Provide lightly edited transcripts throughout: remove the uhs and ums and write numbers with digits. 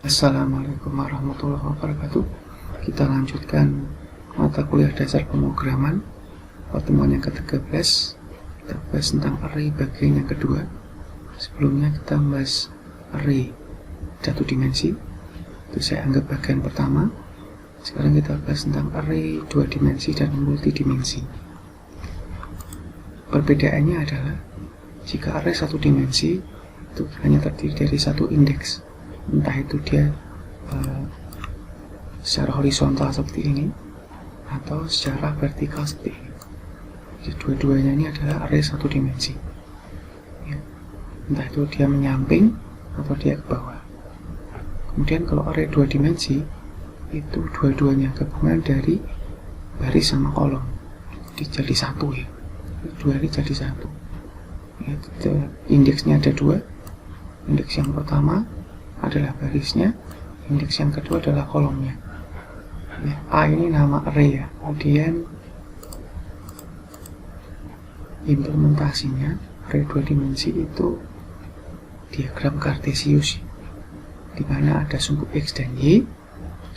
Assalamualaikum warahmatullahi wabarakatuh. Kita lanjutkan mata kuliah dasar pemrograman pertemuan yang ke-13. Kita bahas tentang array bagian yang kedua. Sebelumnya kita membahas array satu dimensi, itu saya anggap bagian pertama. Sekarang kita bahas tentang array dua dimensi dan multidimensi. Perbedaannya adalah jika array satu dimensi itu hanya terdiri dari satu indeks, entah itu dia secara horizontal seperti ini atau secara vertikal seperti ini. Jadi dua-duanya ini adalah array satu dimensi ya. Entah itu dia menyamping atau dia ke bawah. Kemudian kalau array dua dimensi itu dua-duanya gabungan dari baris sama kolom, jadi satu ya. Dua ini jadi satu ya, indeksnya ada dua. Indeks yang pertama adalah barisnya, indeks yang kedua adalah kolomnya ya. A ini nama array ya. Kemudian implementasinya array dua dimensi itu diagram kartesius, di mana ada sumbu X dan Y.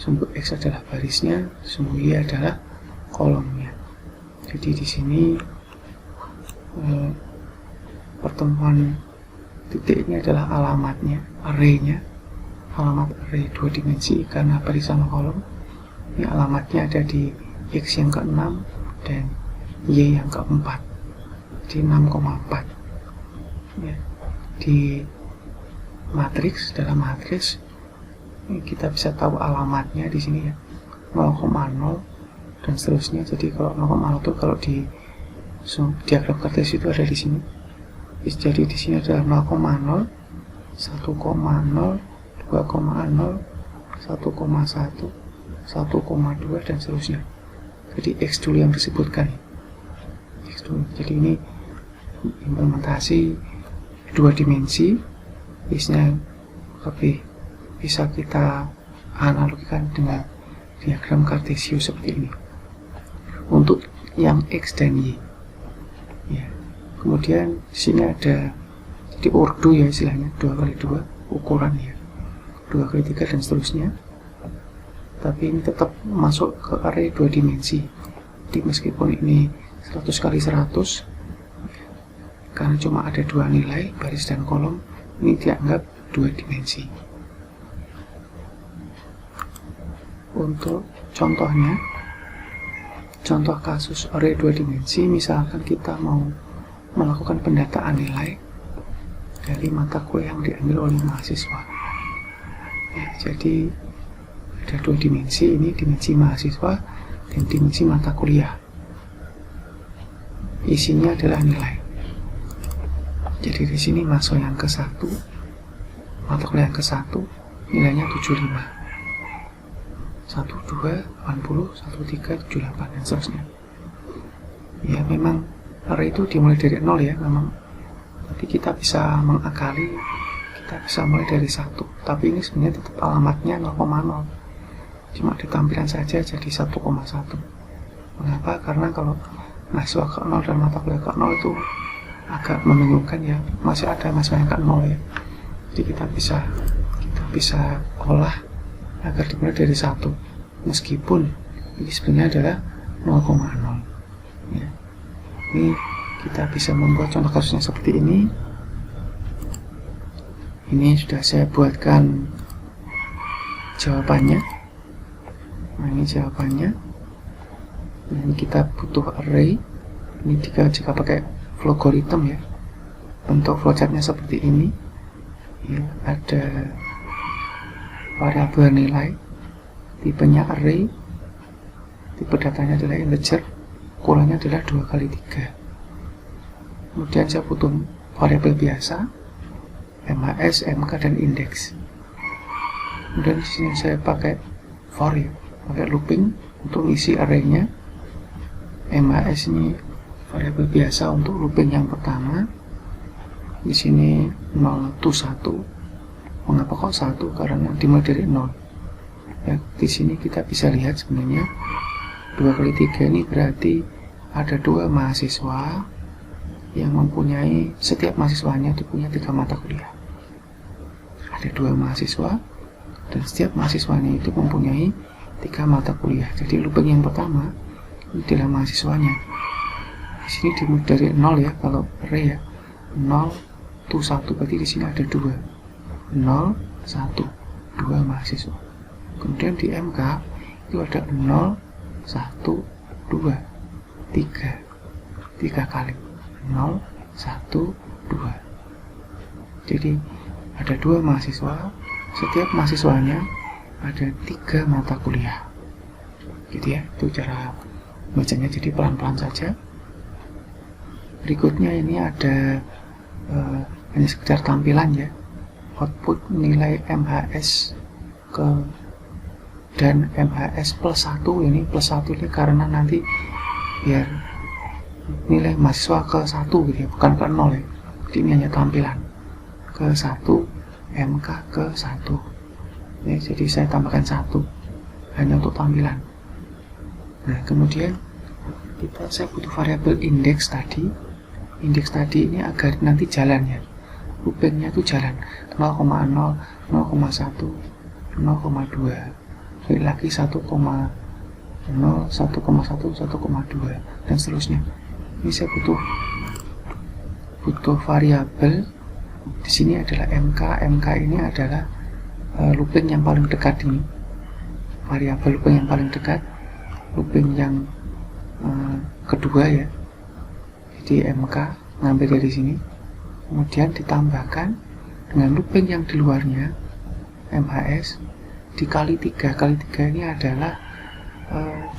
Sumbu X adalah barisnya, sumbu Y adalah kolomnya. Jadi di sini pertemuan titiknya adalah alamatnya, arraynya, alamat array dua dimensi karena baris sama kolom. Ini alamatnya ada di X yang ke-6 dan Y yang ke-4, di 6,4 ya. Di matriks, dalam matriks ini kita bisa tahu alamatnya di sini ya, 0,0 dan seterusnya. Jadi kalau 0,0 itu kalau di diagram kartesius itu ada di sini. Jadi di sini adalah 0,0, 1,0, 2,0, 1,1, 1,2 dan seterusnya. Jadi X dulu yang disebutkan. X dulu. Jadi ini implementasi dua dimensi, isinya lebih bisa kita analogikan dengan diagram kartesius seperti ini. Untuk yang X dan Y. Ya. Kemudian di sini ada jadi ordo ya istilahnya, 2x2 ukuran ya, 2x3 dan seterusnya. Tapi ini tetap masuk ke array dua dimensi. Jadi meskipun ini 100x100 karena cuma ada dua nilai baris dan kolom, ini dianggap dua dimensi. Untuk contohnya, contoh kasus array dua dimensi, misalkan kita mau melakukan pendataan nilai dari mata kuliah yang diambil oleh mahasiswa ya. Jadi ada dua dimensi, ini dimensi mahasiswa dan dimensi mata kuliah. Isinya adalah nilai. Jadi di sini masuk yang ke-1, mata kuliah yang ke-1 nilainya 75, 12, 80, 13, 78 dan seterusnya. Ya memang array itu dimulai dari 0 ya memang. Tapi kita bisa mengakali, kita bisa mulai dari 1. Tapi ini sebenarnya tetap alamatnya 0,0. Cuma di tampilan saja jadi 1,1. Mengapa? Karena kalau mahasiswa ke 0 dan mata kuliah ke 0 itu agak membingungkan ya. Masih ada mahasiswa yang ke 0 ya. Jadi kita bisa olah agar dimulai dari 1. Meskipun ini sebenarnya adalah 0,0 ya. Ini kita bisa membuat contoh kasusnya seperti ini. Ini sudah saya buatkan jawabannya. Nah ini jawabannya. Ini kita butuh array. Ini jika pakai logarithm ya, bentuk flowchartnya seperti ini ya. Ada variabel nilai, tipenya array, tipe datanya adalah integer, ukurannya adalah 2x3. Kemudian saya butuh variabel biasa, MAS, MK dan indeks. Kemudian di sini saya pakai for ya, pakai looping untuk isi arraynya. MAS ini variabel biasa untuk looping yang pertama. Di sini 0 to 1. Mengapa kok 1? Karena dimulai dari 0. Ya, di sini kita bisa lihat sebenarnya 2x3 ini berarti ada dua mahasiswa yang mempunyai, setiap mahasiswanya itu punya 3 mata kuliah. Ada 2 mahasiswa, dan setiap mahasiswanya itu mempunyai 3 mata kuliah. Jadi looping yang pertama ini adalah mahasiswanya. Di sini dimulai dari 0 ya, kalau array ya, 0 to 1, berarti di sini ada 2, 0, 1, 2 mahasiswa. Kemudian di MK itu ada 0, 1, 2, 3 kali 0, 1, 2. Jadi ada 2 mahasiswa, setiap mahasiswanya ada 3 mata kuliah, gitu ya. Itu cara bacanya, jadi pelan-pelan saja. Berikutnya ini ada hanya sekedar tampilan ya, output nilai MHS dan MHS plus 1. Ini plus 1 ini karena nanti biar nilai mahasiswa ke 1 gitu ya, bukan ke 0 ya. Jadi ini hanya tampilan ke 1, MK ke 1 ya, jadi saya tambahkan 1 hanya untuk tampilan. Nah kemudian saya butuh variabel indeks tadi. Indeks tadi ini agar nanti jalan ya, loopingnya itu jalan 0,0, 0,1, 0,2, lagi 1,0, 1,1, 1,2 dan seterusnya. Ini saya butuh variabel. Di sini adalah MK ini adalah looping yang paling dekat ini, variabel looping yang paling dekat, looping yang kedua ya. Jadi MK ngambil dari sini, kemudian ditambahkan dengan looping yang di luarnya MHS dikali 3. Kali 3 ini adalah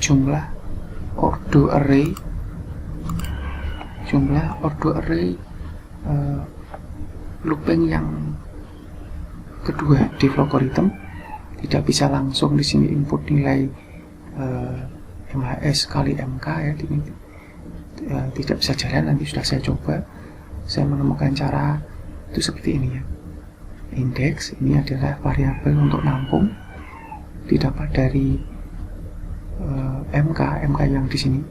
jumlah ordo array looping yang kedua di algorithm. Tidak bisa langsung di sini input nilai MHS kali MK ya, ini tidak bisa jalan. Nanti sudah saya coba, saya menemukan cara itu seperti ini ya. Indeks ini adalah variabel untuk nampung, didapat dari MK yang di sini,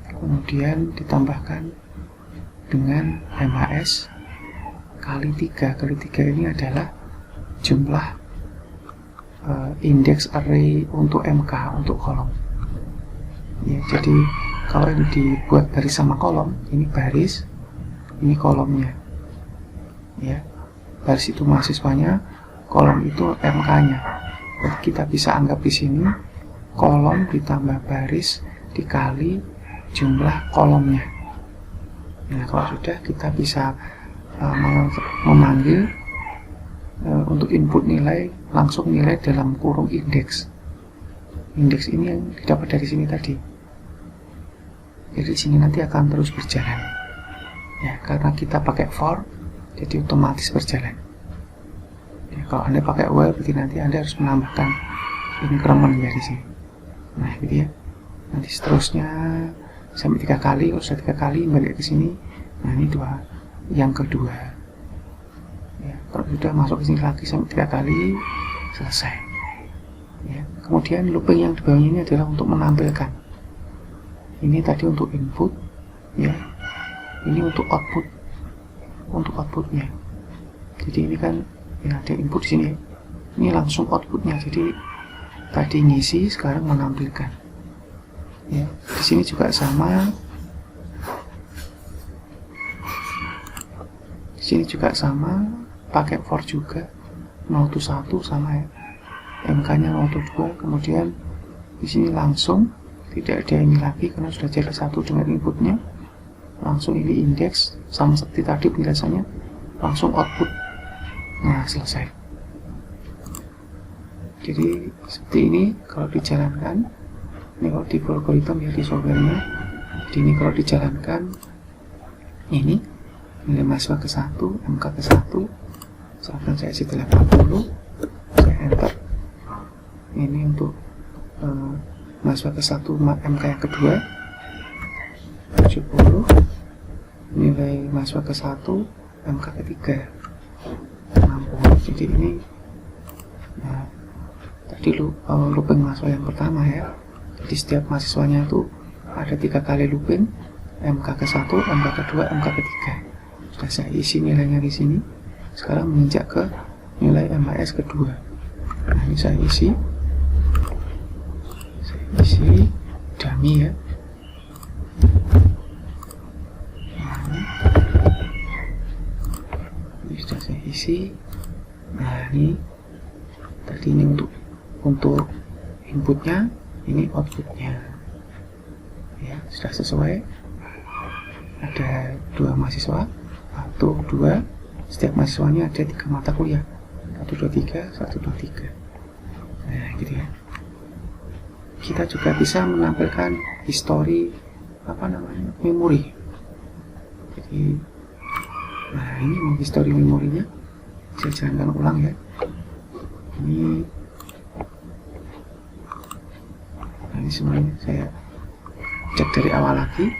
kemudian ditambahkan dengan MHS kali 3. Kali 3 ini adalah jumlah indeks array untuk MK, untuk kolom ya. Jadi kalau ini dibuat baris sama kolom, ini baris, ini kolomnya ya. Baris itu mahasiswanya, kolom itu MK-nya. Jadi kita bisa anggap di sini kolom ditambah baris dikali jumlah kolomnya. Nah kalau sudah, kita bisa memanggil untuk input nilai, langsung nilai dalam kurung indeks. Indeks ini yang didapat dari sini tadi. Jadi di sini nanti akan terus berjalan ya, karena kita pakai for, jadi otomatis berjalan ya. Kalau Anda pakai while, berarti nanti Anda harus menambahkan increment ya di sini. Nah gitu ya, nanti seterusnya sampai 3 kali. Kalau sudah 3 kali balik ke sini. Nah ini yang kedua ya. Kalau sudah masuk ke sini lagi sampai 3 kali, selesai ya. Kemudian looping yang di bawahnya ini adalah untuk menampilkan. Ini tadi untuk input ya, ini untuk outputnya. Jadi ini kan ya, ada input di sini, ini langsung outputnya. Jadi tadi ngisi, sekarang menampilkan ya. Di sini juga sama, di sini juga sama, pakai for juga, 0 to 1 sama ya, MK-nya 0 to 2. Kemudian di sini langsung tidak ada ini lagi karena sudah jadi satu dengan inputnya, langsung ini indeks sama seperti tadi penjelasannya, langsung output. Nah selesai. Jadi seperti ini kalau dijalankan. Ini kalau di algorithm ya, di softwarenya. Jadi ini kalau dijalankan, ini nilai mahasiswa ke 1, MK ke 1. Misalkan saya isi 80, saya enter. Ini untuk mahasiswa ke 1, MK yang kedua 70, nilai mahasiswa ke 1, MK ketiga 60. Jadi ini nah, tadi looping mahasiswa yang pertama ya. Jadi setiap mahasiswanya itu ada 3 kali looping, MK ke 1, MK kedua, MK ketiga. Sudah saya isi nilainya di sini. Sekarang menginjak ke nilai MHS kedua. Nah, ini saya isi dummy ya. Ini sudah saya isi. Nah, ini tadi ini untuk inputnya, ini outputnya ya, sudah sesuai. Ada 2 mahasiswa, 1, 2, setiap mahasiswanya ada 3 mata kuliah, 1, 2, 3, 1, 2, 3. Nah gitu ya. Kita juga bisa menampilkan histori memori. Jadi nah ini histori memorinya saya jalankan ulang ya. Ini semuanya saya cek dari awal lagi.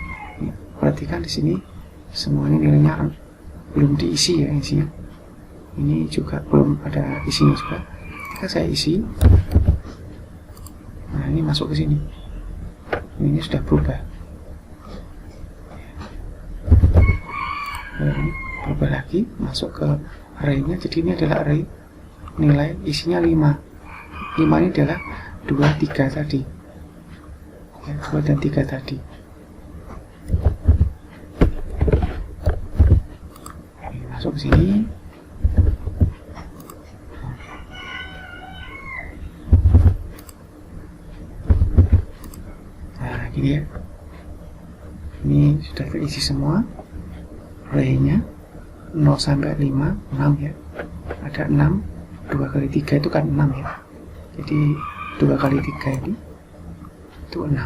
Perhatikan di sini semuanya nilainya belum diisi ya isinya. Ini juga belum ada isinya juga. Jika saya isi, nah ini masuk ke sini. Ini sudah berubah. Nah, ini berubah lagi, masuk ke array-nya. Jadi ini adalah array nilai isinya 5. 5 ini adalah 2, 3 tadi. Ya, 2 dan 3 tadi. Masuk ke sini. Nah, gini ya. Ini sudah terisi semua. Array-nya 0 sampai 5, 6 ya. Ada 6, 2 kali 3 itu kan 6 ya. Jadi 2 kali 3 ini itu 6.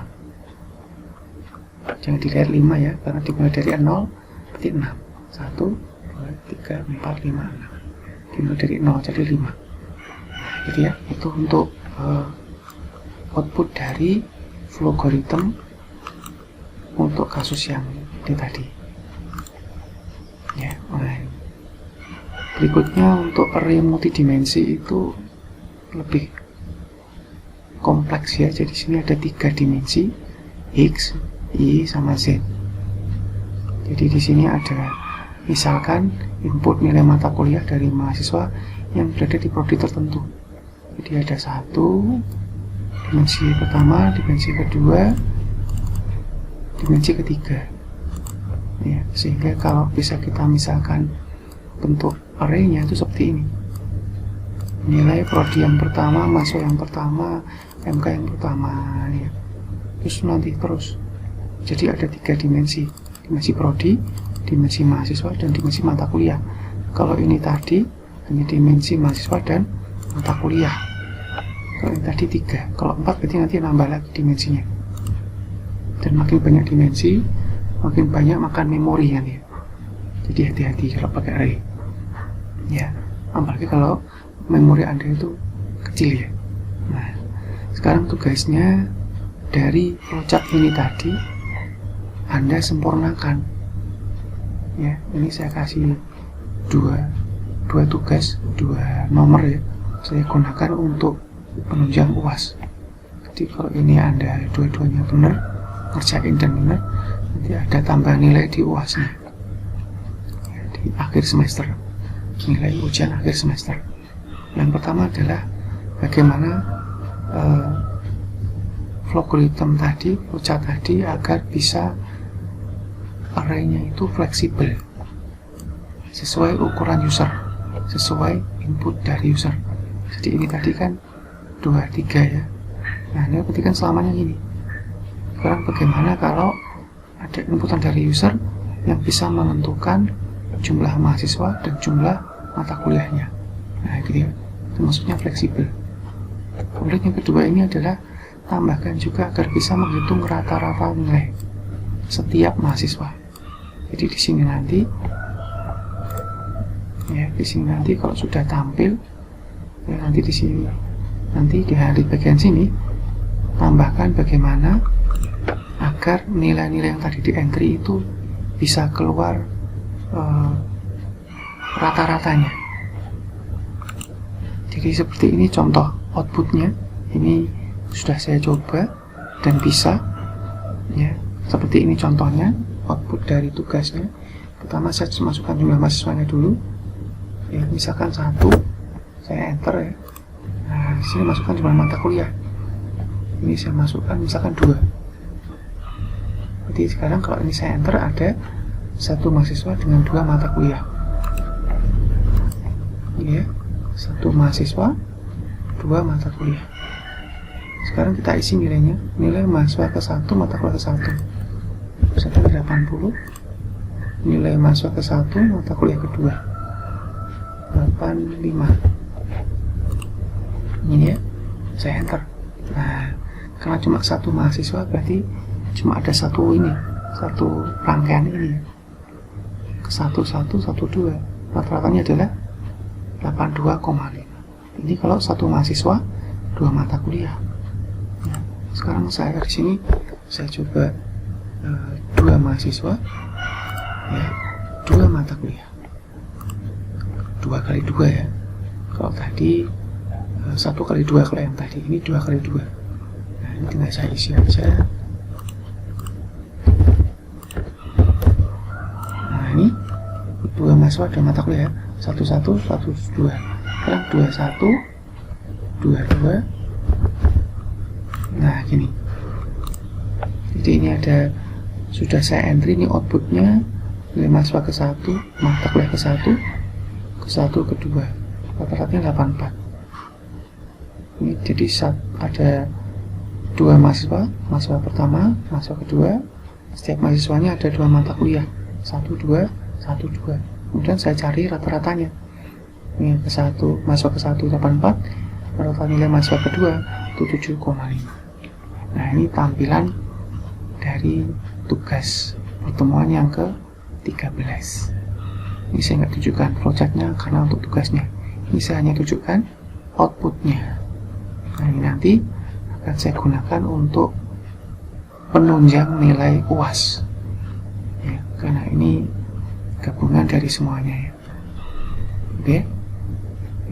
Jangan dilihat 5 ya, karena dimulai dari 0 berarti 6. 1, 2, 3, 4, 5, 6. Dimulai dari 0 jadi 5. Jadi ya, itu untuk output dari logarithm untuk kasus yang ini tadi. Ya, berikutnya untuk array multidimensi itu lebih kompleks ya. Jadi sini ada 3 dimensi, X, Y, sama Z. Jadi di sini ada misalkan input nilai mata kuliah dari mahasiswa yang berada di prodi tertentu. Jadi ada 1 dimensi pertama, dimensi kedua, dimensi ketiga. Ya, sehingga kalau bisa kita misalkan bentuk array-nya itu seperti ini. Nilai prodi yang pertama masuk yang pertama, MK yang pertama ya. Terus nanti terus. Jadi ada 3 dimensi. Dimensi prodi, dimensi mahasiswa, dan dimensi mata kuliah. Kalau ini tadi hanya dimensi mahasiswa dan mata kuliah. Kalau ini tadi 3, kalau 4 berarti nanti nambah lagi dimensinya. Dan makin banyak dimensi, makin banyak makan memori ya. Jadi hati-hati kalau pakai array. Ya, apalagi kalau memori Anda itu kecil ya. Nah, sekarang tugasnya dari flowchart ini tadi Anda sempurnakan. Ya, ini saya kasih dua tugas, 2 nomor ya. Saya gunakan untuk penunjang UAS. Jadi kalau ini Anda dua-duanya benar, ngerjain dan benar, nanti ada tambah nilai di UAS-nya ya, di akhir semester, nilai ujian akhir semester. Yang pertama adalah bagaimana logarithm tadi, flowchart tadi agar bisa array-nya itu fleksibel sesuai ukuran user, sesuai input dari user. Jadi ini tadi kan 2, 3 ya. Nah, ini berarti kan selamanya gini. Sekarang bagaimana kalau ada inputan dari user yang bisa menentukan jumlah mahasiswa dan jumlah mata kuliahnya. Nah, gitu ya. Itu maksudnya fleksibel. Kemudian yang kedua ini adalah tambahkan juga agar bisa menghitung rata-rata nilai setiap mahasiswa. Jadi di sini nanti ya, di sini nanti kalau sudah tampil ya, nanti di sini nanti di bagian sini tambahkan bagaimana agar nilai-nilai yang tadi di entry itu bisa keluar rata-ratanya. Jadi seperti ini contoh outputnya. Ini sudah saya coba dan bisa ya, seperti ini contohnya output dari tugasnya. Pertama saya masukkan jumlah mahasiswanya dulu ya, misalkan 1, saya enter ya. Nah, di sini masukkan jumlah mata kuliah. Ini saya masukkan misalkan 2. Jadi sekarang kalau ini saya enter, ada 1 mahasiswa dengan 2 mata kuliah. Ya, 1 mahasiswa, 2 mata kuliah. Sekarang kita isi nilainya. Nilai mahasiswa ke-1, mata kuliah ke-1. Misalkan 80. Nilai mahasiswa ke-1, mata kuliah ke-2. 85. Ini ya, saya enter. Nah, karena cuma 1 mahasiswa, berarti cuma ada 1 ini, 1 rangkaian ini. Ke-1, 1, 1, 2. Rata-ratanya adalah 82,5. Ini kalau 1 mahasiswa, 2 mata kuliah. Nah, sekarang saya di sini saya coba 2 mahasiswa, ya, 2 mata kuliah. 2 kali 2 ya. Kalau tadi 1 kali 2 kalau yang tadi, ini 2 kali 2. Nah, ini tinggal saya isi aja. Nah, ini 2 mahasiswa, 2 mata kuliah, 1, 1, 1, 2. Sekarang 2, 1, 2, 2. Nah, gini. Jadi ini ada, sudah saya entry, ini outputnya nilai mahasiswa ke-1, mata kuliah ke-1, ke-1, ke-2. Rata-ratanya 84. Ini jadi ada 2 mahasiswa, mahasiswa pertama, mahasiswa kedua. Setiap mahasiswanya ada 2 mata kuliah, 1, 2, 1, 2. Kemudian saya cari rata-ratanya. Ini ke-1, mahasiswa ke-1 84, rata nilai mahasiswa kedua itu 7,5. Nah, ini tampilan dari tugas pertemuan yang ke-13. Ini saya nggak tunjukkan flowchartnya karena untuk tugasnya. Ini saya hanya tunjukkan outputnya. Nah, ini nanti akan saya gunakan untuk penunjang nilai UAS ya, karena ini gabungan dari semuanya ya. Oke,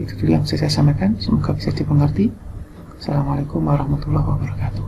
itu dulu yang saya sampaikan, semoga bisa dimengerti. Assalamualaikum warahmatullahi wabarakatuh.